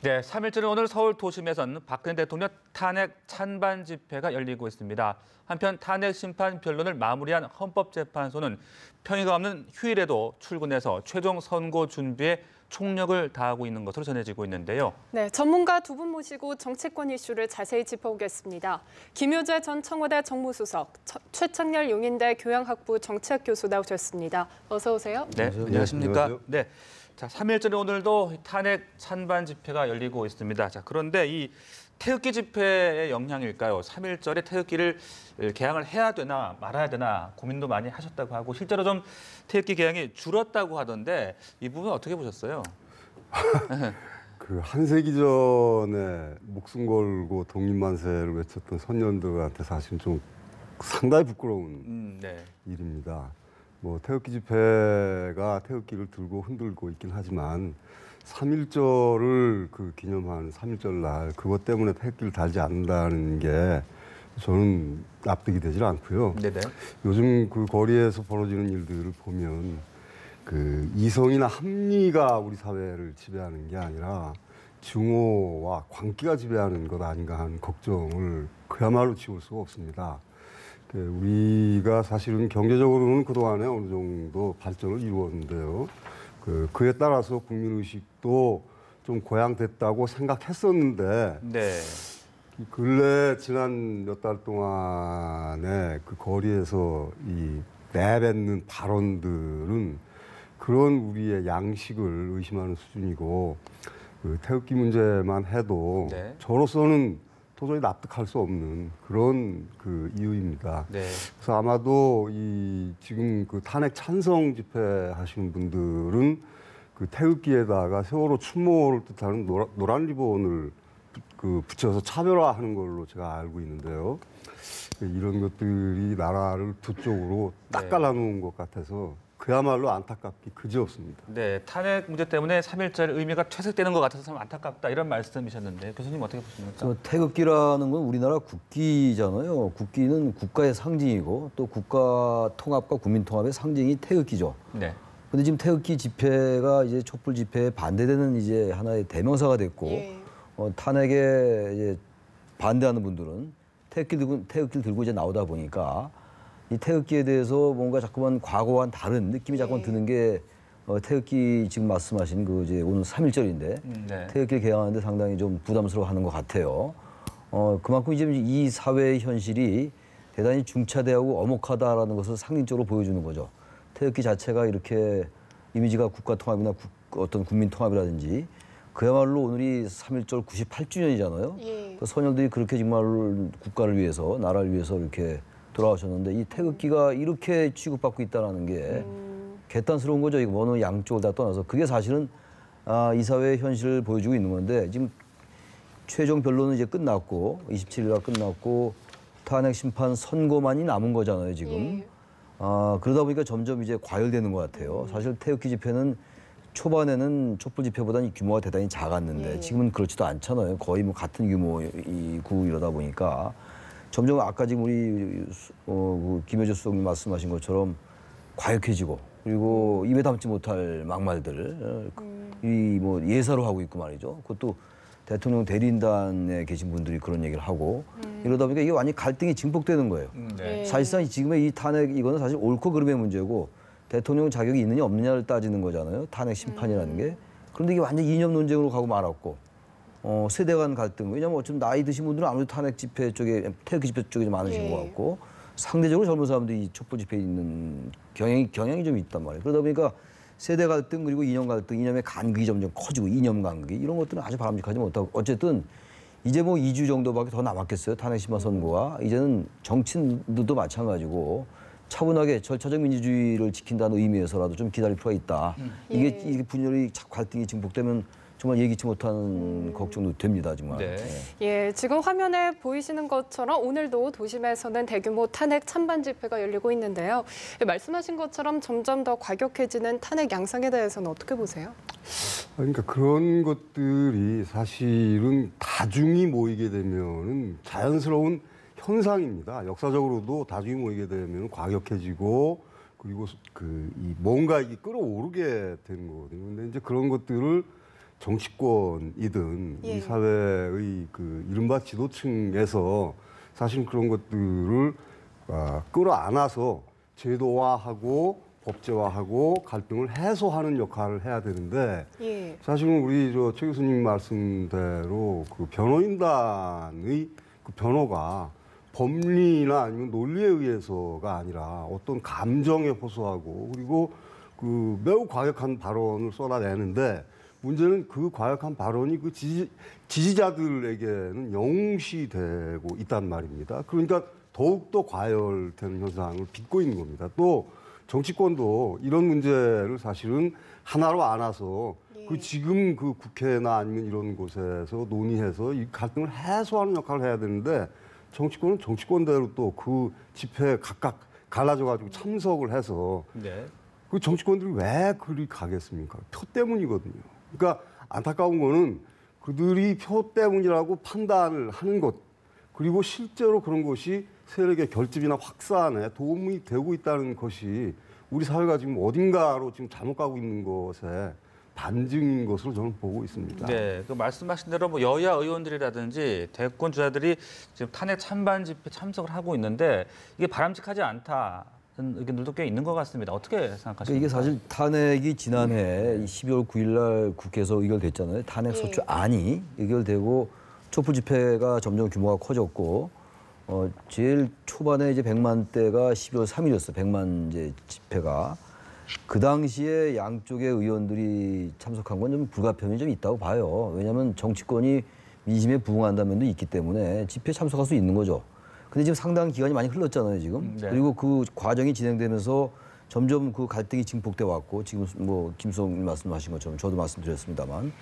네, 3일절인 오늘 서울 도심에선 박근혜 대통령 탄핵 찬반 집회가 열리고 있습니다. 한편 탄핵 심판 변론을 마무리한 헌법재판소는 평의가 없는 휴일에도 출근해서 최종 선고 준비에 총력을 다하고 있는 것으로 전해지고 있는데요. 네, 전문가 두 분 모시고 정치권 이슈를 자세히 짚어보겠습니다. 김효재 전 청와대 정무수석, 최창렬 용인대 교양학부 정책교수 나오셨습니다. 어서 오세요. 네, 안녕하십니까? 안녕하세요. 네. 자, 3일절인 오늘도 탄핵 찬반 집회가 열리고 있습니다. 자, 그런데 이 태극기 집회의 영향일까요? 3일절에 태극기를 개항을 해야 되나 말아야 되나 고민도 많이 하셨다고 하고 실제로 좀 태극기 개항이 줄었다고 하던데 이 부분 어떻게 보셨어요? 그 한 세기 전에 목숨 걸고 독립만세를 외쳤던 선녀들한테 사실 좀 상당히 부끄러운 네. 일입니다. 뭐 태극기 집회가 태극기를 들고 흔들고 있긴 하지만 3.1절을 그 기념하는 3.1절 날 그것 때문에 태극기를 달지 않는다는 게 저는 납득이 되질 않고요. 네네. 요즘 그 거리에서 벌어지는 일들을 보면 그 이성이나 합리가 우리 사회를 지배하는 게 아니라 증오와 광기가 지배하는 것 아닌가 하는 걱정을 그야말로 지울 수가 없습니다. 우리가 사실은 경제적으로는 그동안에 어느 정도 발전을 이루었는데요. 그에 따라서 국민의식도 좀 고양됐다고 생각했었는데 네. 근래 지난 몇 달 동안에 그 거리에서 이 내뱉는 발언들은 그런 우리의 양식을 의심하는 수준이고 그 태극기 문제만 해도 네. 저로서는 도저히 납득할 수 없는 그런 그 이유입니다. 네. 그래서 아마도 이 지금 그 탄핵 찬성 집회 하시는 분들은 그 태극기에다가 세월호 추모를 뜻하는 노란 리본을 그 붙여서 차별화하는 걸로 제가 알고 있는데요. 이런 것들이 나라를 두 쪽으로 딱 네. 갈라놓은 것 같아서 그야말로 안타깝기 그지없습니다. 네, 탄핵 문제 때문에 3.1절 의미가 퇴색되는 것 같아서 참 안타깝다 이런 말씀이셨는데 교수님 어떻게 보십니까? 태극기라는 건 우리나라 국기잖아요. 국기는 국가의 상징이고 또 국가 통합과 국민 통합의 상징이 태극기죠. 네. 근데 지금 태극기 집회가 이제 촛불 집회에 반대되는 이제 하나의 대명사가 됐고 예. 탄핵에 이제 반대하는 분들은 태극기를 들고 이제 나오다 보니까 이 태극기에 대해서 뭔가 자꾸만 과거와는 다른 느낌이 자꾸만 드는 게 태극기 지금 말씀하신 그 이제 오늘 3.1절인데 네. 태극기를 개항하는데 상당히 좀 부담스러워하는 것 같아요. 그만큼 이제 이 사회의 현실이 대단히 중차대하고 엄혹하다라는 것을 상징적으로 보여주는 거죠. 태극기 자체가 이렇게 이미지가 국가 통합이나 어떤 국민 통합이라든지 그야말로 오늘이 3.1절 98주년이잖아요. 예. 그 선열들이 그렇게 정말 국가를 위해서 나라를 위해서 이렇게 돌아가셨는데 이 태극기가 이렇게 취급받고 있다는 게 개탄스러운 거죠. 이거 어느 양쪽을 다 떠나서 그게 사실은 이 사회의 현실을 보여주고 있는 건데 지금 최종 변론은 이제 끝났고 27일가 끝났고 탄핵 심판 선고만이 남은 거잖아요 지금. 예. 그러다 보니까 점점 이제 과열되는 것 같아요. 사실 태극기 집회는 초반에는 촛불 집회보다는 규모가 대단히 작았는데 예. 지금은 그렇지도 않잖아요. 거의 뭐 같은 규모이고 이러다 보니까 점점 아까 지금 우리 그 김효재 수석님 말씀하신 것처럼 과격해지고 그리고 입에 담지 못할 막말들 이 뭐 예사로 하고 있고 말이죠. 그것도 대통령 대리인단에 계신 분들이 그런 얘기를 하고 이러다 보니까 이게 완전히 갈등이 증폭되는 거예요. 네. 사실상 지금의 이 탄핵 이거는 사실 옳고 그름의 문제고 대통령 자격이 있느냐 없느냐를 따지는 거잖아요. 탄핵 심판이라는 게. 그런데 이게 완전 이념 논쟁으로 가고 말았고 세대 간 갈등. 왜냐하면 어차피 나이 드신 분들은 아무래도 탄핵 집회 쪽에 태극기 집회 쪽에 좀 많으신 예. 것 같고 상대적으로 젊은 사람들이 이 촛불 집회에 있는 경향이 좀 있단 말이에요. 그러다 보니까 세대 갈등 그리고 이념 갈등, 이념의 간극이 점점 커지고 이념 간극이 이런 것들은 아주 바람직하지 못하고 어쨌든 이제 뭐 2주 정도밖에 더 남았겠어요. 탄핵 심판 선고가. 이제는 정치인들도 마찬가지고 차분하게 절차적 민주주의를 지킨다는 의미에서라도 좀 기다릴 필요가 있다. 이게 분열이 갈등이 증폭되면 정말 예기치 못한 걱정도 됩니다, 정말. 네. 예, 지금 화면에 보이시는 것처럼 오늘도 도심에서는 대규모 탄핵 찬반 집회가 열리고 있는데요. 말씀하신 것처럼 점점 더 과격해지는 탄핵 양상에 대해서는 어떻게 보세요? 그러니까 그런 것들이 사실은 다중이 모이게 되면은 자연스러운 현상입니다. 역사적으로도 다중이 모이게 되면 과격해지고 그리고 이 뭔가 이게 끌어오르게 되는 거거든요. 근데 이제 그런 것들을 정치권이든 예. 이 사회의 그 이른바 지도층에서 사실 그런 것들을 끌어안아서 제도화하고 법제화하고 갈등을 해소하는 역할을 해야 되는데 예. 사실은 우리 최 교수님 말씀대로 그 변호인단의 그 변호가 법리나 아니면 논리에 의해서가 아니라 어떤 감정에 호소하고 그리고 그 매우 과격한 발언을 쏟아내는데 문제는 그 과격한 발언이 그 지지자들에게는 영웅시되고 있단 말입니다. 그러니까 더욱더 과열되는 현상을 빚고 있는 겁니다. 또 정치권도 이런 문제를 사실은 하나로 안아서 그 지금 그 국회나 아니면 이런 곳에서 논의해서 이 갈등을 해소하는 역할을 해야 되는데 정치권은 정치권대로 또 그 집회에 각각 갈라져 가지고 참석을 해서 네. 그 정치권들이 왜 그리 가겠습니까? 표 때문이거든요. 그러니까 안타까운 거는 그들이 표 때문이라고 판단을 하는 것 그리고 실제로 그런 것이 세력의 결집이나 확산에 도움이 되고 있다는 것이 우리 사회가 지금 어딘가로 지금 잘못 가고 있는 것에 반증인 것으로 저는 보고 있습니다. 네, 그 말씀하신 대로 뭐 여야 의원들이라든지 대권 주자들이 지금 탄핵 찬반 집회 참석을 하고 있는데 이게 바람직하지 않다는 의견들도 꽤 있는 것 같습니다. 어떻게 생각하십니까? 그러니까 이게 사실 탄핵이 지난해 12월 9일 날 국회에서 의결됐잖아요. 탄핵 소추안이 의결되고 촛불 집회가 점점 규모가 커졌고 제일 초반에 이제 100만대가 12월 3일이었어요. 100만 이제 집회가. 그 당시에 양쪽의 의원들이 참석한 건 좀 불가피함이 좀 있다고 봐요. 왜냐하면 정치권이 민심에 부응한다는 면도 있기 때문에 집회에 참석할 수 있는 거죠. 근데 지금 상당한 기간이 많이 흘렀잖아요, 지금. 네. 그리고 그 과정이 진행되면서 점점 그 갈등이 증폭돼 왔고 지금 뭐 김수홍님 말씀하신 것처럼 저도 말씀드렸습니다만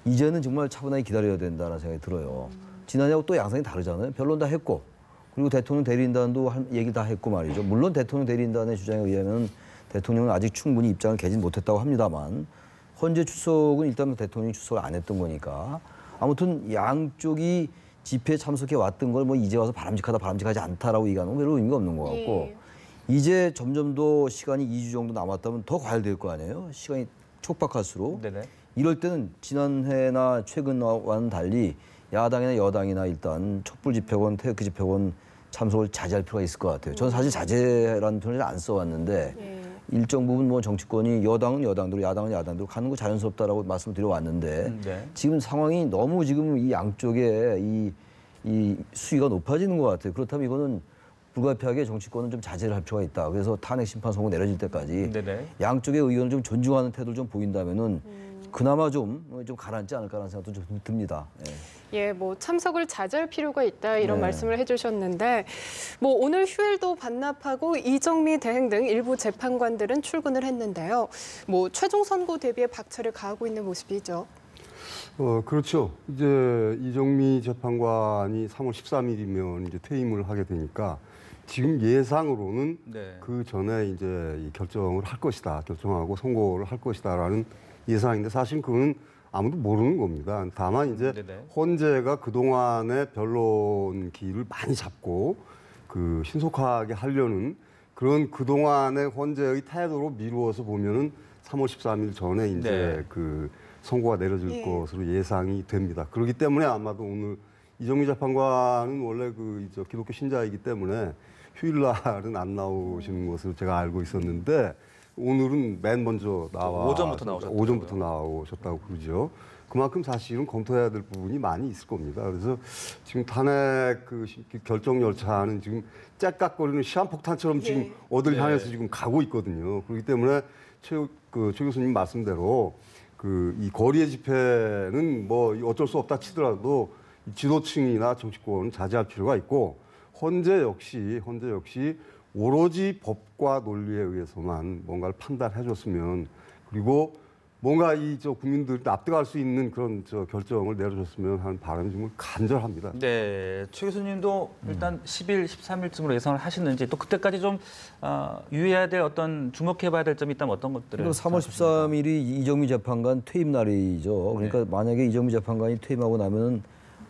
이제는 정말 차분하게 기다려야 된다는 생각이 들어요. 지난해하고 또 양상이 다르잖아요. 변론 다 했고 그리고 대통령 대리인단도 얘기 다 했고 말이죠. 물론 대통령 대리인단의 주장에 의하면 대통령은 아직 충분히 입장을 개진 못했다고 합니다만 헌재 출석은 일단 대통령이 출석을 안 했던 거니까 아무튼 양쪽이 집회에 참석해 왔던 걸 뭐 이제 와서 바람직하다 바람직하지 않다라고 얘기하는 건 별로 의미가 없는 것 같고 이제 점점 더 시간이 2주 정도 남았다면 더 과열될 거 아니에요. 시간이 촉박할수록. 네네. 이럴 때는 지난해나 최근와는 달리 야당이나 여당이나 일단 촛불 집회건 태극기 집회건 참석을 자제할 필요가 있을 것 같아요. 저는 사실 자제라는 표현을 안 써왔는데 일정 부분 뭐 정치권이 여당은 여당대로 야당은 야당대로 가는 거 자연스럽다라고 말씀드려 왔는데 네. 지금 상황이 너무 지금 이 양쪽에 이 수위가 높아지는 것 같아요. 그렇다면 이거는 불가피하게 정치권은 좀 자제를 할 필요가 있다. 그래서 탄핵 심판 선고 내려질 때까지 네네. 양쪽의 의견을 좀 존중하는 태도를 좀 보인다면은 그나마 좀 가라앉지 않을까라는 생각도 좀 듭니다. 예, 뭐 참석을 자제할 필요가 있다 이런 네. 말씀을 해주셨는데 뭐 오늘 휴일도 반납하고 이정미 대행 등 일부 재판관들은 출근을 했는데요. 뭐 최종 선고 대비에 박차를 가하고 있는 모습이죠. 그렇죠. 이제 이정미 재판관이 3월 13일이면 이제 퇴임을 하게 되니까 지금 예상으로는 네. 그 전에 이제 이 결정을 할 것이다. 결정하고 선고를 할 것이다라는 예상인데 사실 그건 아무도 모르는 겁니다. 다만 이제 네네. 헌재가 그동안의 변론 기일을 많이 잡고 그 신속하게 하려는 그런 그동안의 헌재의 태도로 미루어서 보면은 3월 13일 전에 이제 네. 그 선고가 내려질 것으로 예상이 됩니다. 그렇기 때문에 아마도 오늘 이정미 재판관은 원래 그 기독교 신자이기 때문에 휴일날은 안 나오시는 것으로 제가 알고 있었는데 오늘은 맨 먼저 오전부터 나오셨다고 그러죠. 그만큼 사실은 검토해야 될 부분이 많이 있을 겁니다. 그래서 지금 탄핵 그 결정 열차는 지금 째깍거리는 시한폭탄처럼 지금 어딜 향해서 지금 가고 있거든요. 그렇기 때문에 최 교수님 말씀대로 이 거리의 집회는 뭐 어쩔 수 없다 치더라도 지도층이나 정치권은 자제할 필요가 있고 헌재 역시 오로지 법과 논리에 의해서만 뭔가를 판단해줬으면 그리고 뭔가 국민들이 납득할 수 있는 그런 결정을 내려줬으면 하는 바람이 정말 간절합니다. 네, 최 교수님도 일단 10일, 13일쯤으로 예상을 하시는지 또 그때까지 좀 유의해야 될 어떤 주목해봐야 될 점이 있다면 어떤 것들을? 3월 13일이 이정미 재판관 퇴임 날이죠. 그러니까 만약에 이정미 재판관이 퇴임하고 나면은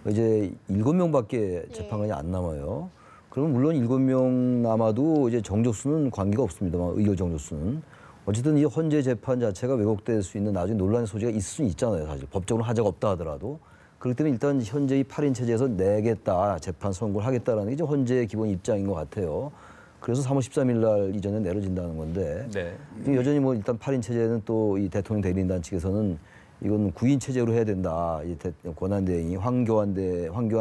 이제 7명밖에 재판관이 안 남아요. 그러면 물론 7명 남아도 이제 정족수는 관계가 없습니다만 의결 정족수는 어쨌든 이 헌재 재판 자체가 왜곡될 수 있는 나중에 논란의 소지가 있을 수는 있잖아요. 사실 법적으로 하자가 없다 하더라도. 그렇기 때문에 일단 현재 이 8인 체제에서 내겠다, 재판 선고를 하겠다라는 게 이제 헌재의 기본 입장인 것 같아요. 그래서 3월 13일 날 이전에 내려진다는 건데 네. 여전히 뭐 일단 8인 체제는 또 이 대통령 대리인단 측에서는 이건 9인 체제로 해야 된다. 이 권한대행이 황교안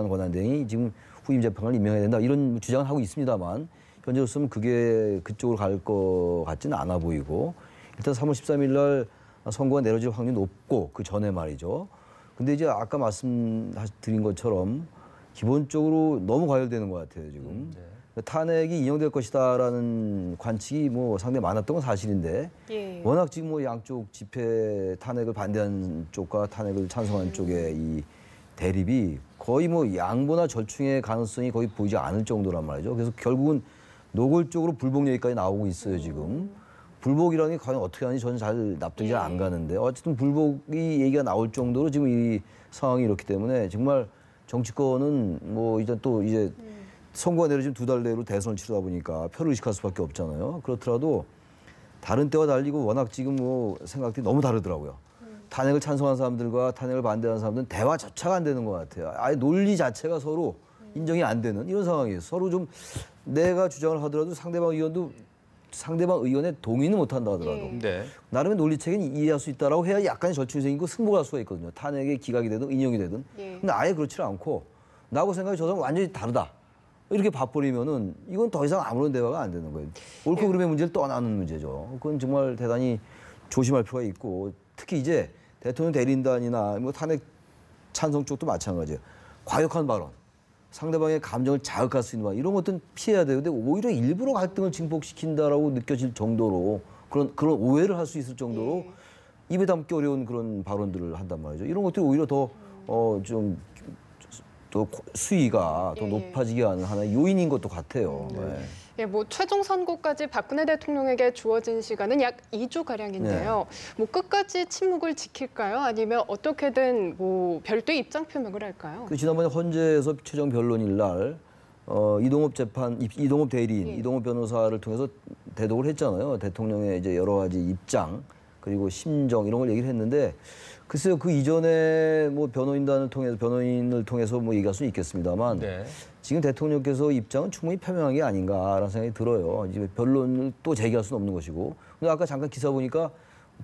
권한대행이 지금 후임 재판관을 임명해야 된다. 이런 주장을 하고 있습니다만 현재로서는 그게 그쪽으로 갈 것 같지는 않아 보이고 일단 3월 13일 날 선고가 내려질 확률이 높고 그 전에 말이죠. 근데 이제 아까 말씀드린 것처럼 기본적으로 너무 과열되는 것 같아요 지금. 탄핵이 인용될 것이다라는 관측이 뭐 상당히 많았던 건 사실인데 예. 워낙 지금 뭐 양쪽 집회 탄핵을 반대한 쪽과 탄핵을 찬성한 쪽의 이 대립이 거의 뭐 양보나 절충의 가능성이 거의 보이지 않을 정도란 말이죠. 그래서 결국은 노골적으로 불복 얘기까지 나오고 있어요 지금. 불복이라는 게 과연 어떻게 하는지 저는 잘 납득이 잘 안 가는데 어쨌든 불복이 얘기가 나올 정도로 지금 이 상황이 이렇기 때문에 정말 정치권은 뭐 이제 또 이제 선거가 내려지면 2달 내로 대선을 치르다 보니까 표를 의식할 수밖에 없잖아요. 그렇더라도 다른 때와 달리고 워낙 지금 뭐 생각들이 너무 다르더라고요. 탄핵을 찬성한 사람들과 탄핵을 반대하는 사람들은 대화조차가 안 되는 것 같아요. 아예 논리 자체가 서로 인정이 안 되는 이런 상황이에요. 서로 좀 내가 주장을 하더라도 상대방 의원의 동의는 못 한다 하더라도 네. 나름의 논리책은 이해할 수 있다라고 해야 약간의 절충이 생기고 승부할 수가 있거든요. 탄핵의 기각이 되든 인용이 되든. 예. 근데 아예 그렇지 않고 나하고 생각이 저 사람 완전히 다르다. 이렇게 봐버리면은 이건 더 이상 아무런 대화가 안 되는 거예요. 옳고 그름의 문제를 떠나는 문제죠. 그건 정말 대단히 조심할 필요가 있고 특히 이제 대통령 대리인단이나 뭐 탄핵 찬성 쪽도 마찬가지예요. 과격한 발언, 상대방의 감정을 자극할 수 있는 말 이런 것들은 피해야 되는데 오히려 일부러 갈등을 증폭시킨다라고 느껴질 정도로 그런 오해를 할 수 있을 정도로 입에 담기 어려운 그런 발언들을 한단 말이죠. 이런 것들이 오히려 더 또 수위가 더 높아지게 하는 하나의 요인인 것도 같아요. 네. 예, 뭐 최종 선고까지 박근혜 대통령에게 주어진 시간은 약 2주 가량인데요. 뭐 끝까지 침묵을 지킬까요? 아니면 어떻게든 뭐 별도의 입장 표명을 할까요? 그 지난번에 헌재에서 최종 변론일 날 이동업 대리인, 이동업 변호사를 통해서 대독을 했잖아요. 대통령의 이제 여러 가지 입장 그리고 심정 이런 걸 얘기를 했는데 글쎄요 그 이전에 뭐 변호인을 통해서 뭐 얘기할 수는 있겠습니다만 네. 지금 대통령께서 입장은 충분히 표명한 게 아닌가라는 생각이 들어요. 이제 변론을 또 제기할 수는 없는 것이고. 근데 아까 잠깐 기사 보니까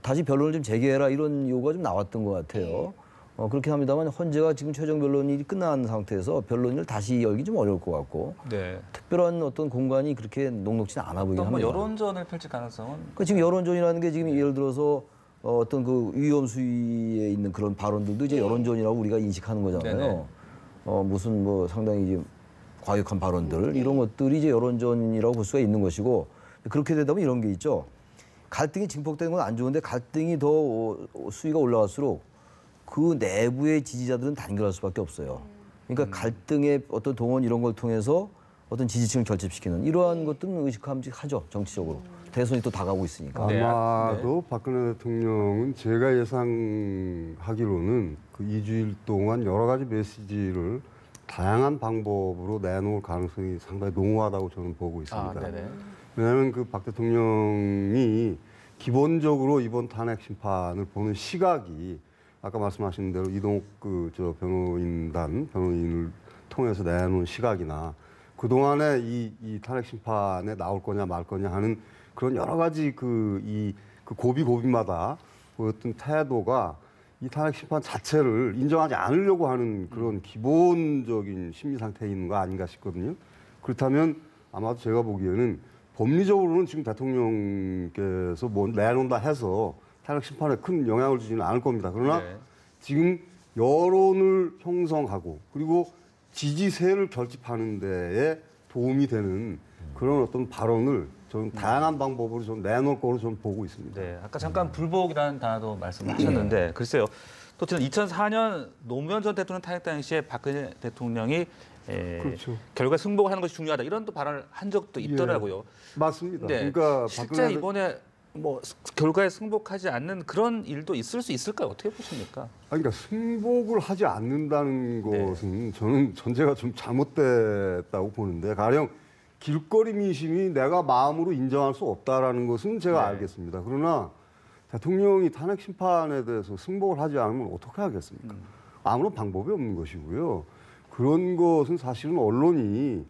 다시 변론을 좀 재개해라 이런 요구가 좀 나왔던 것 같아요. 그렇긴 합니다만 헌재가 지금 최종 변론이 끝난 상태에서 변론을 다시 열기 좀 어려울 것 같고 네. 특별한 어떤 공간이 그렇게 녹록지는 않아 보이긴 또 뭐 합니다. 여론전을 펼칠 가능성은 그 지금 여론전이라는 게 지금 예를 들어서 어떤 그 위험 수위에 있는 그런 발언들도 이제 여론전이라고 우리가 인식하는 거잖아요. 네네. 무슨 뭐 상당히 이제 과격한 발언들 이런 것들이 이제 여론전이라고 볼 수가 있는 것이고 그렇게 되다 보면 이런 게 있죠. 갈등이 증폭되는 건 안 좋은데 갈등이 더 수위가 올라갈수록 그 내부의 지지자들은 단결할 수밖에 없어요. 그러니까 갈등의 어떤 동원 이런 걸 통해서 어떤 지지층을 결집시키는 이러한 것들은 의식하죠 정치적으로. 대선이 또 다가오고 있으니까. 네. 아마도 박근혜 대통령은 제가 예상하기로는 그 2주일 동안 여러 가지 메시지를 다양한 방법으로 내놓을 가능성이 상당히 농후하다고 저는 보고 있습니다. 네네. 왜냐하면 그 박 대통령이 기본적으로 이번 탄핵 심판을 보는 시각이 아까 말씀하신 대로 이동욱 변호인을 통해서 내놓은 시각이나 그동안에 이 탄핵 심판에 나올 거냐 말 거냐 하는 그런 여러 가지 그 고비고비마다 보였던 태도가 이 탄핵 심판 자체를 인정하지 않으려고 하는 그런 기본적인 심리 상태에 있는 거 아닌가 싶거든요. 그렇다면 아마도 제가 보기에는 법리적으로는 지금 대통령께서 뭐 내놓는다 해서 탄핵 심판에 큰 영향을 주지는 않을 겁니다. 그러나 네. 지금 여론을 형성하고 그리고 지지세를 결집하는 데에 도움이 되는 그런 어떤 발언을 저는 다양한 방법으로 좀 내놓을 거로 좀 보고 있습니다. 네, 아까 잠깐 불복이라는 단어도 말씀하셨는데 글쎄요. 또 2004년 노무현 전 대통령 탄핵 당시에 박근혜 대통령이 그렇죠. 결과에 승복하는 것이 중요하다 이런 또 발언을 한 적도 있더라고요. 맞습니다. 네, 그러니까 실제 이번에 뭐 결과에 승복하지 않는 그런 일도 있을 수 있을까요? 어떻게 보십니까? 그러니까 승복을 하지 않는다는 것은 저는 전제가 좀 잘못됐다고 보는데 가령 길거리 민심이 내가 마음으로 인정할 수 없다라는 것은 제가 네. 알겠습니다. 그러나 대통령이 탄핵 심판에 대해서 승복을 하지 않으면 어떻게 하겠습니까? 아무런 방법이 없는 것이고요. 그런 것은 사실은 언론이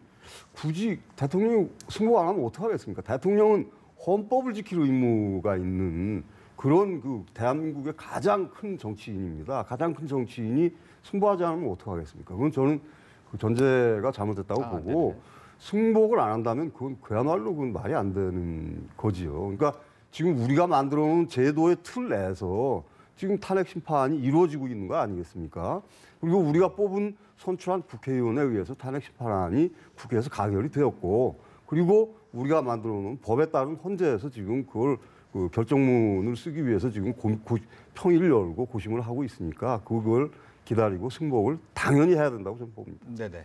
굳이 대통령이 승복 안 하면 어떻게 하겠습니까? 대통령은 헌법을 지킬 의무가 있는 그런 그 대한민국의 가장 큰 정치인입니다. 가장 큰 정치인이 승복하지 않으면 어떻게 하겠습니까? 그건 저는 그 전제가 잘못됐다고 보고 네네. 승복을 안 한다면 그건 그야말로 그건 말이 안 되는 거지요. 그러니까 지금 우리가 만들어 놓은 제도의 틀 내에서 지금 탄핵 심판이 이루어지고 있는 거 아니겠습니까? 그리고 우리가 뽑은 선출한 국회의원에 의해서 탄핵 심판안이 국회에서 가결이 되었고, 그리고 우리가 만들어 놓은 법에 따른 헌재에서 지금 그걸 그 결정문을 쓰기 위해서 지금 평의를 열고 고심을 하고 있으니까 그걸 기다리고 승복을 당연히 해야 된다고 저는 봅니다. 네네.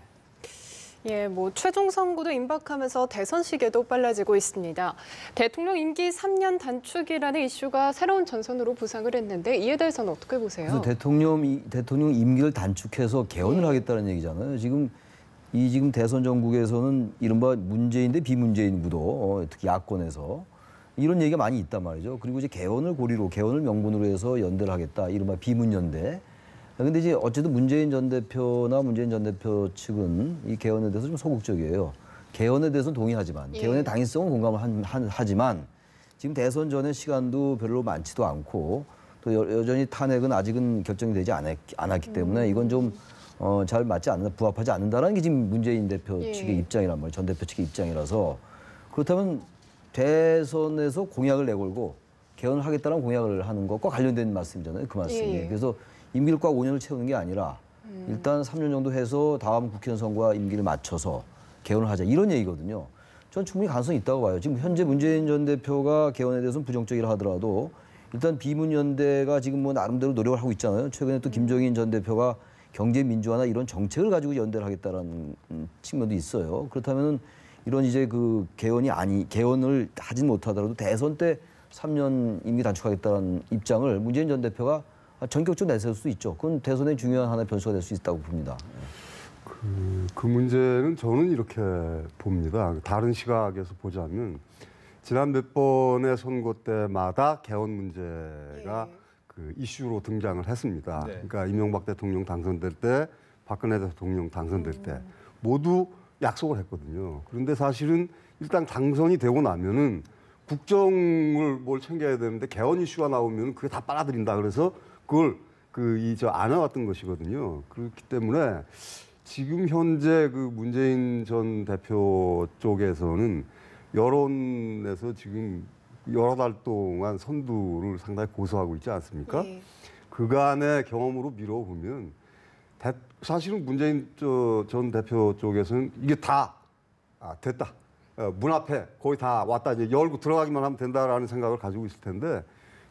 예, 뭐 최종 선거도 임박하면서 대선 시기도 빨라지고 있습니다. 대통령 임기 3년 단축이라는 이슈가 새로운 전선으로 부상을 했는데 이에 대해서는 어떻게 보세요? 그래서 대통령 임기를 단축해서 개헌을 하겠다는 얘기잖아요. 지금 대선 전국에서는 이른바 문재인 대 비문재인 구도, 특히 야권에서 이런 얘기가 많이 있단 말이죠. 그리고 이제 개헌을 명분으로 해서 연대를 하겠다. 이른바 비문연대. 근데 이제 어쨌든 문재인 전 대표나 문재인 전 대표 측은 이 개헌에 대해서 좀 소극적이에요. 개헌에 대해서는 동의하지만, 예. 개헌의 당위성은 공감을 하지만 지금 대선 전에 시간도 별로 많지도 않고 또 여전히 탄핵은 아직은 결정이 되지 않았기 때문에 이건 좀 잘 맞지 않는다, 부합하지 않는다라는 게 지금 문재인 대표 예. 측의 입장이란 말이에요. 전 대표 측의 입장이라서. 그렇다면 대선에서 공약을 내걸고 개헌을 하겠다는 공약을 하는 것과 관련된 말씀이잖아요. 그 말씀이. 예. 그래서 임기를 꽉 5년을 채우는 게 아니라 일단 3년 정도 해서 다음 국회의원 선거와 임기를 맞춰서 개헌을 하자. 이런 얘기거든요. 전 충분히 가능성이 있다고 봐요. 지금 현재 문재인 전 대표가 개헌에 대해서는 부정적이라 하더라도 일단 비문연대가 지금 뭐 나름대로 노력을 하고 있잖아요. 최근에 또 김종인 전 대표가 경제 민주화나 이런 정책을 가지고 연대를 하겠다는 측면도 있어요. 그렇다면 이런 이제 그 개헌을 하진 못하더라도 대선 때 3년 임기 단축하겠다는 입장을 문재인 전 대표가 전격적으로 내세울 수 있죠. 그건 대선의 중요한 하나의 변수가 될 수 있다고 봅니다. 그 문제는 저는 이렇게 봅니다. 다른 시각에서 보자면 지난 몇 번의 선거 때마다 개헌 문제가 예. 그 이슈로 등장을 했습니다. 네. 그러니까 이명박 대통령 당선될 때, 박근혜 대통령 당선될 때 모두 약속을 했거든요. 그런데 사실은 일단 당선이 되고 나면은 국정을 뭘 챙겨야 되는데 개헌 이슈가 나오면 그게 다 빨아들인다. 그래서 그걸 안 해왔던 것이거든요. 그렇기 때문에 지금 현재 그 문재인 전 대표 쪽에서는 여론에서 지금 여러 달 동안 선두를 상당히 고수하고 있지 않습니까? 예. 그간의 경험으로 미뤄보면 사실은 문재인 전 대표 쪽에서는 이게 다 됐다. 문 앞에 거의 다 왔다. 이제 열고 들어가기만 하면 된다라는 생각을 가지고 있을 텐데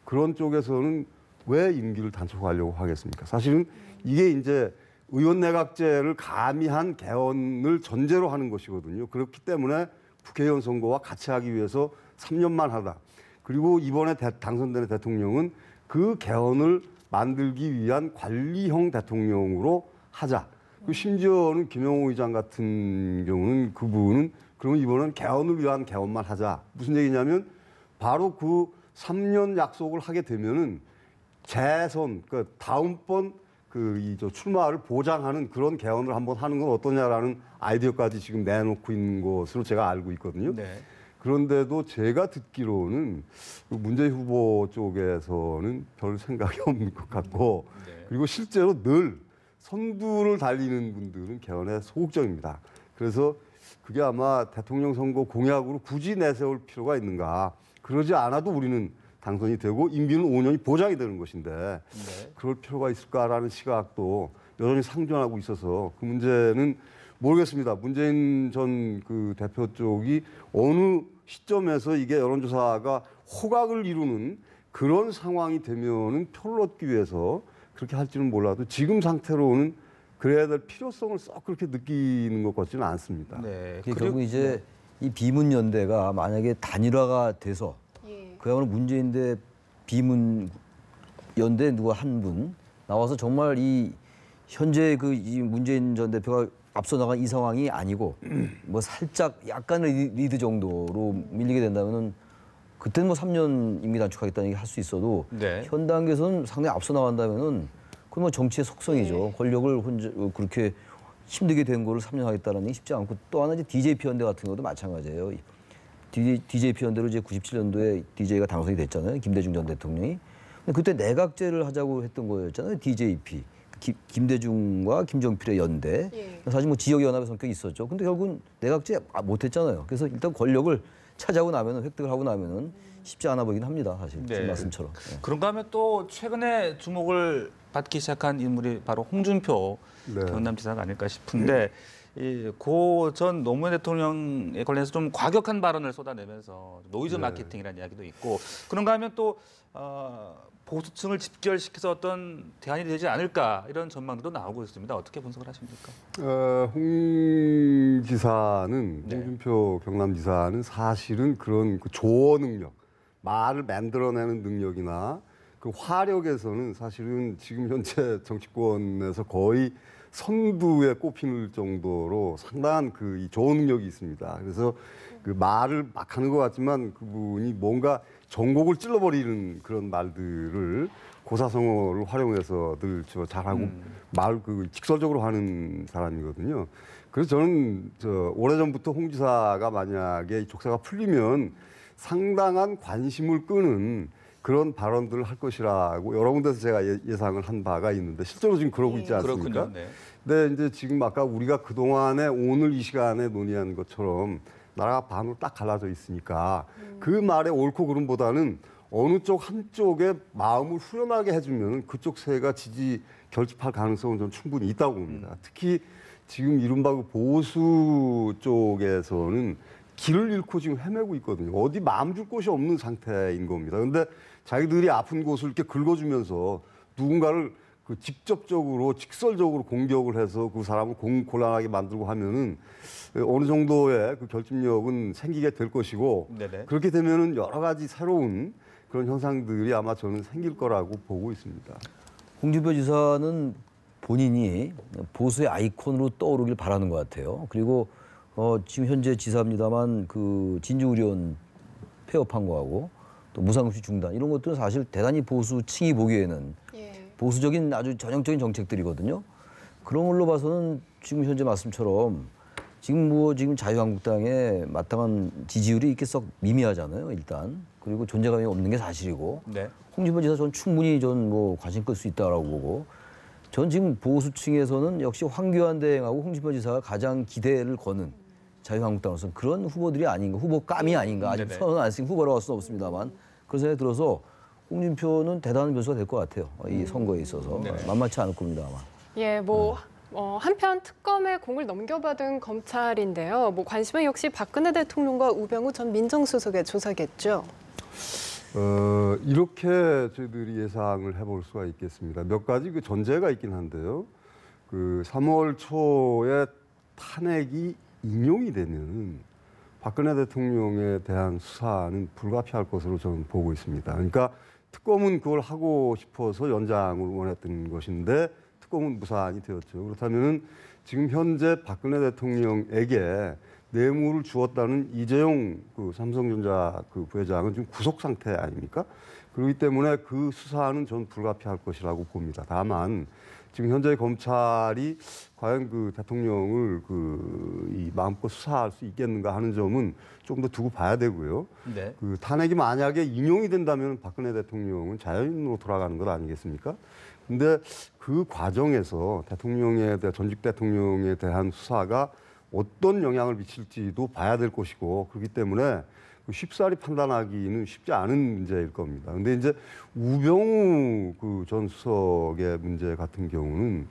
그런 쪽에서는 왜 임기를 단축하려고 하겠습니까? 사실은 이게 이제 의원내각제를 가미한 개헌을 전제로 하는 것이거든요. 그렇기 때문에 국회의원 선거와 같이 하기 위해서 3년만 하다. 그리고 이번에 당선되는 대통령은 그 개헌을 만들기 위한 관리형 대통령으로 하자. 그 심지어는 김영호 의장 같은 경우는 그분은 그러면 이번엔 개헌을 위한 개헌만 하자. 무슨 얘기냐면 바로 그 3년 약속을 하게 되면은 재선, 그 다음번 출마를 보장하는 그런 개헌을 한번 하는 건 어떠냐라는 아이디어까지 지금 내놓고 있는 것으로 제가 알고 있거든요. 네. 그런데도 제가 듣기로는 문재인 후보 쪽에서는 별 생각이 없는 것 같고 네. 그리고 실제로 늘 선두를 달리는 분들은 개헌에 소극적입니다. 그래서 그게 아마 대통령 선거 공약으로 굳이 내세울 필요가 있는가. 그러지 않아도 우리는 당선이 되고 임기는 5년이 보장이 되는 것인데 네. 그럴 필요가 있을까라는 시각도 여전히 상존하고 있어서 그 문제는 모르겠습니다. 문재인 전 그 대표 쪽이 어느 시점에서 이게 여론조사가 호각을 이루는 그런 상황이 되면은 표를 얻기 위해서 그렇게 할지는 몰라도 지금 상태로는 그래야 될 필요성을 썩 그렇게 느끼는 것 같지는 않습니다. 네. 그게 결국 이제 이 비문연대가 만약에 단일화가 돼서 예. 그야말로 문재인 대 비문 연대 누가 한 분 나와서 정말 이 현재 그 이 문재인 전 대표가 앞서 나간 이 상황이 아니고 뭐 살짝 약간의 리드 정도로 밀리게 된다면은 그때는 뭐 3년 임기 단축하겠다는 얘기 할 수 있어도 네. 현 단계에서는 상당히 앞서 나간다면은 그건 뭐 정치의 속성이죠. 권력을 혼자 그렇게 힘들게 된 거를 3년 하겠다는 게 쉽지 않고 또 하나 이제 DJ 피연대 같은 것도 마찬가지예요. DJ 피연대로 이제 97년도에 DJ가 당선이 됐잖아요. 김대중 전 대통령이. 근데 그때 내각제를 하자고 했던 거였잖아요. DJP. 김대중과 김정필의 연대. 예. 사실 뭐 지역 연합의 성격이 있었죠. 근데 결국은 내각제 못 했잖아요. 그래서 일단 권력을 차지하고 나면은 획득을 하고 나면은 쉽지 않아 보이긴 합니다. 사실 네. 지금 말씀처럼. 네. 그런가 하면 또 최근에 주목을 받기 시작한 인물이 바로 홍준표 네. 경남지사가 아닐까 싶은데 고 전 노무현 대통령에 관련해서 좀 과격한 발언을 쏟아내면서 노이즈 마케팅이라는 이야기도 있고 그런가 하면 또 보수층을 집결시켜서 어떤 대안이 되지 않을까 이런 전망도 나오고 있습니다. 어떻게 분석을 하십니까? 홍 지사는 네. 홍준표 경남지사는 사실은 그런 그 조어 능력, 말을 만들어내는 능력이나 그 화력에서는 사실은 지금 현재 정치권에서 거의 선두에 꼽힐 정도로 상당한 그 이 조어 능력이 있습니다. 그래서 그 말을 막 하는 것 같지만 그분이 뭔가 전곡을 찔러버리는 그런 말들을 고사성어를 활용해서 늘 잘하고 말 그 직설적으로 하는 사람이거든요. 그래서 저는 오래전부터 홍 지사가 만약에 족쇄가 풀리면 상당한 관심을 끄는 그런 발언들을 할 것이라고 여러 군데서 제가 예상을 한 바가 있는데 실제로 지금 그러고 있지 않습니까? 그렇군요. 네. 근데 이제 지금 아까 우리가 그동안에 오늘 이 시간에 논의한 것처럼 나라가 반으로 딱 갈라져 있으니까 그 말의 옳고 그름보다는 어느 쪽 한쪽에 마음을 후련하게 해주면 그쪽 세가 지지 결집할 가능성은 좀 충분히 있다고 봅니다. 특히 지금 이른바 그 보수 쪽에서는 길을 잃고 지금 헤매고 있거든요. 어디 마음 줄 곳이 없는 상태인 겁니다. 그런데 자기들이 아픈 곳을 이렇게 긁어주면서 누군가를 그 직접적으로 직설적으로 공격을 해서 그 사람을 곤란하게 만들고 하면은 어느 정도의 그 결집력은 생기게 될 것이고 네네. 그렇게 되면은 여러 가지 새로운 그런 현상들이 아마 저는 생길 거라고 보고 있습니다. 홍준표 지사는 본인이 보수의 아이콘으로 떠오르길 바라는 것 같아요. 그리고 지금 현재 지사입니다만 그 진주의료원 폐업한 거하고 또 무상급식 중단 이런 것들은 사실 대단히 보수층이 보기에는 예. 보수적인 아주 전형적인 정책들이거든요. 그런 걸로 봐서는 지금 현재 말씀처럼 지금 자유한국당의 마땅한 지지율이 이렇게 썩 미미하잖아요. 일단 그리고 존재감이 없는 게 사실이고 네. 홍준표 지사 전 충분히 뭐 관심 끌 수 있다라고 보고 전 지금 보수층에서는 역시 황교안 대행하고 홍준표 지사가 가장 기대를 거는 자유한국당으로서는 그런 후보들이 아닌가, 후보감이 아닌가. 아직 네네. 선언 안 했으니 후보라고 할 수는 없습니다만 그런 생각이 들어서 홍준표는 대단한 변수가 될 것 같아요. 이 선거에 있어서 네네. 만만치 않을 겁니다 아마. 예, 한편 특검에 공을 넘겨받은 검찰인데요. 관심은 역시 박근혜 대통령과 우병우 전 민정수석의 조사겠죠. 이렇게 저희들이 예상을 해볼 수가 있겠습니다. 몇 가지 그 전제가 있긴 한데요. 그 3월 초에 탄핵이 인용이 되면 박근혜 대통령에 대한 수사는 불가피할 것으로 저는 보고 있습니다. 그러니까 특검은 그걸 하고 싶어서 연장을 원했던 것인데 특검은 무산이 되었죠. 그렇다면 지금 현재 박근혜 대통령에게 뇌물을 주었다는 이재용 그 삼성전자 그 부회장은 지금 구속 상태 아닙니까? 그렇기 때문에 그 수사는 전 불가피할 것이라고 봅니다. 다만 지금 현재 검찰이 과연 그 대통령을 이 마음껏 수사할 수 있겠는가 하는 점은 좀 더 두고 봐야 되고요. 네. 그 탄핵이 만약에 인용이 된다면 박근혜 대통령은 자연인으로 돌아가는 것 아니겠습니까? 근데 그 과정에서 전직 대통령에 대한 수사가 어떤 영향을 미칠지도 봐야 될 것이고 그렇기 때문에 쉽사리 판단하기는 쉽지 않은 문제일 겁니다. 근데 이제 우병우 그 전 수석의 문제 같은 경우는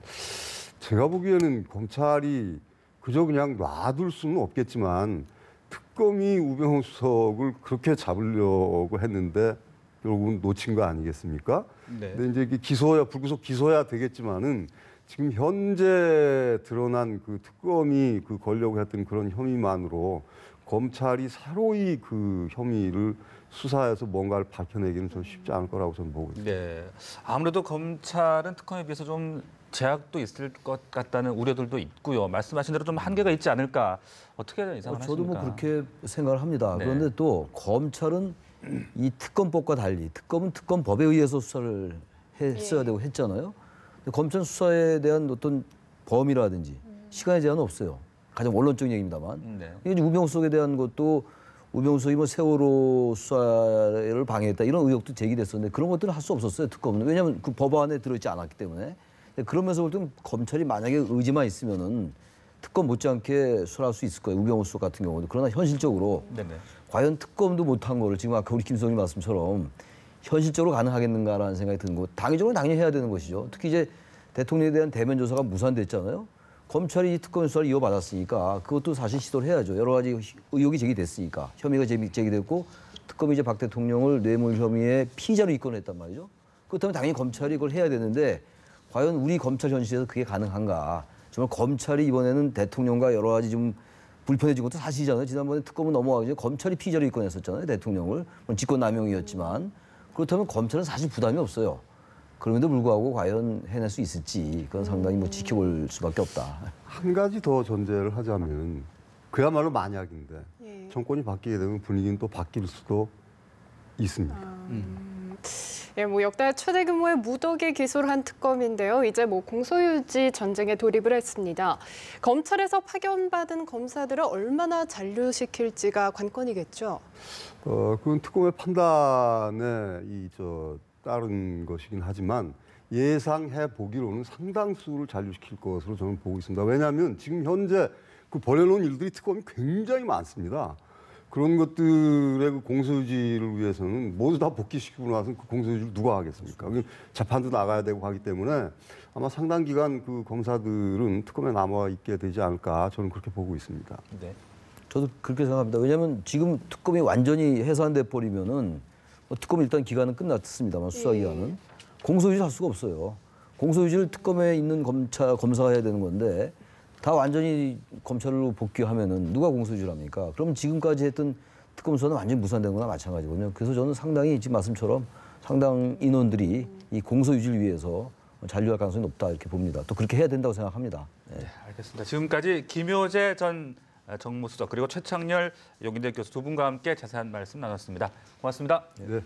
제가 보기에는 검찰이 그저 그냥 놔둘 수는 없겠지만 특검이 우병우 수석을 그렇게 잡으려고 했는데 결국은 놓친 거 아니겠습니까? 네. 근데 이제 불구속 기소해야 되겠지만은 지금 현재 드러난 그 특검이 그 걸려고 했던 그런 혐의만으로 검찰이 새로이 그 혐의를 수사해서 뭔가를 밝혀내기는 좀 쉽지 않을 거라고 저는 보고 있습니다. 네. 아무래도 검찰은 특검에 비해서 좀 제약도 있을 것 같다는 우려들도 있고요. 말씀하신 대로 좀 한계가 있지 않을까. 어떻게 예상하십니까? 저도 뭐 그렇게 생각을 합니다. 네. 그런데 또 검찰은 이 특검법과 달리 특검은 특검법에 의해서 수사를 했어야 되고 했잖아요. 근데 검찰 수사에 대한 어떤 범위라든지 시간에 제한은 없어요. 가장 원론적인 얘기입니다만. 네. 이제 우병우석에 대한 것도 우병우석이 뭐 세월호 수사를 방해했다 이런 의혹도 제기됐었는데 그런 것들은 할 수 없었어요. 특검은. 왜냐하면 그 법안에 들어있지 않았기 때문에. 그러면서 볼 때 검찰이 만약에 의지만 있으면은 특검 못지않게 수사할 수 있을 거예요. 우병우석 같은 경우도. 그러나 현실적으로 네네. 과연 특검도 못한 거를 지금 아까 우리 김성님 말씀처럼 현실적으로 가능하겠는가라는 생각이 드는 거. 당위적으로 당연히 해야 되는 것이죠. 특히 이제 대통령에 대한 대면 조사가 무산됐잖아요. 검찰이 이 특검 수사를 이어받았으니까 그것도 사실 시도를 해야죠. 여러 가지 의혹이 제기됐으니까 혐의가 제기됐고 특검이 이제 박 대통령을 뇌물 혐의의 피의자로 입건했단 말이죠. 그렇다면 당연히 검찰이 그걸 해야 되는데 과연 우리 검찰 현실에서 그게 가능한가? 정말 검찰이 이번에는 대통령과 여러 가지 좀 불편해진 것도 사실이잖아요. 지난번에 특검은 넘어가기 전에 검찰이 피의자로 입건했었잖아요. 대통령을. 직권남용이었지만 그렇다면 검찰은 사실 부담이 없어요. 그럼에도 불구하고 과연 해낼 수 있을지 그건 상당히 뭐 지켜볼 수밖에 없다. 한 가지 더 전제를 하자면 그야말로 만약인데 예. 정권이 바뀌게 되면 분위기는 또 바뀔 수도 있습니다. 예, 뭐 역대 최대 규모의 무더기 기소를 한 특검인데요. 이제 뭐 공소유지 전쟁에 돌입을 했습니다. 검찰에서 파견받은 검사들을 얼마나 잔류시킬지가 관건이겠죠. 그건 특검의 판단에 따른 것이긴 하지만 예상해 보기로는 상당수를 잔류시킬 것으로 저는 보고 있습니다. 왜냐하면 지금 현재 그 벌여놓은 일들이 특검이 굉장히 많습니다. 그런 것들의 그 공소유지를 위해서는 모두 다 복귀시키고 나서 그 공소유지를 누가 하겠습니까? 재판도 나가야 되고 하기 때문에 아마 상당 기간 그 검사들은 특검에 남아 있게 되지 않을까 저는 그렇게 보고 있습니다. 네. 저도 그렇게 생각합니다. 왜냐하면 지금 특검이 완전히 해산돼 버리면은 뭐 특검 일단 기간은 끝났습니다만 수사 기간은 공소유지 할 수가 없어요. 공소유지를 특검에 있는 검사가 해야 되는 건데 다 완전히 검찰로 복귀하면은 누가 공소유지를 합니까? 그럼 지금까지 했던 특검 수사는 완전히 무산된 거나 마찬가지거든요. 그래서 저는 상당히 지금 말씀처럼 상당 인원들이 이 공소유지를 위해서 잔류할 가능성이 높다 이렇게 봅니다. 또 그렇게 해야 된다고 생각합니다. 네. 네, 알겠습니다. 지금까지 김효재 전 정무수석 그리고 최창렬 용인대 교수 두 분과 함께 자세한 말씀 나눴습니다. 고맙습니다. 네.